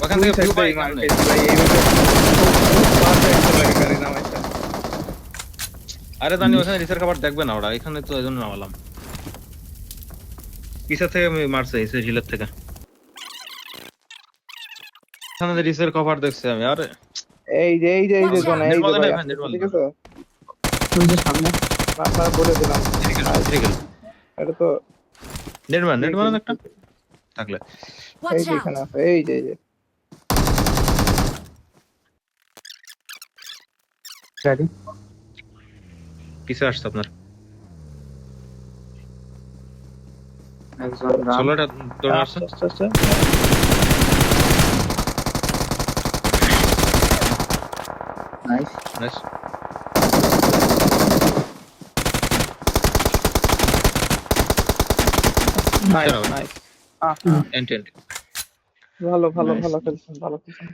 ওখান দুই থেকে ভিউ সাইড পাই দিয়ে মার কেমনে? খেয়েছি ভাই এইভাবে পারফেক্ট লাগে গাড়ি নামাইছে আরে জানি ওখানে রিসের খাবার দেখবে না ওরা, এখানে তো এজন্য নামালাম। কিসের থেকে আমি মারছে এই হিলের থেকে, এখানে রিসের কভার দেখছি আমি। আরে এই যে Watch জোন out! এই নেট যে বলে ভাই নাই ভাই, নেট আসতেছে বলে ঠিক না। আছে ওই যে সামনে। আপনার বলে দিলাম ঠিক আছে, ভাই ঠিক আছে। এটা তো নেট দেখি মানে একটা থাকলে। এই Watch যে out! এখানে আছে এই যে গাড়ি কিসে আসছে আপনার? একজন রান। ষোলোটা দৌড় মারছে। আস্তে nice. Nice. Nice nice and and. ভালো ভালো Nice. ভালো খেলছেন ভালো খেলছেন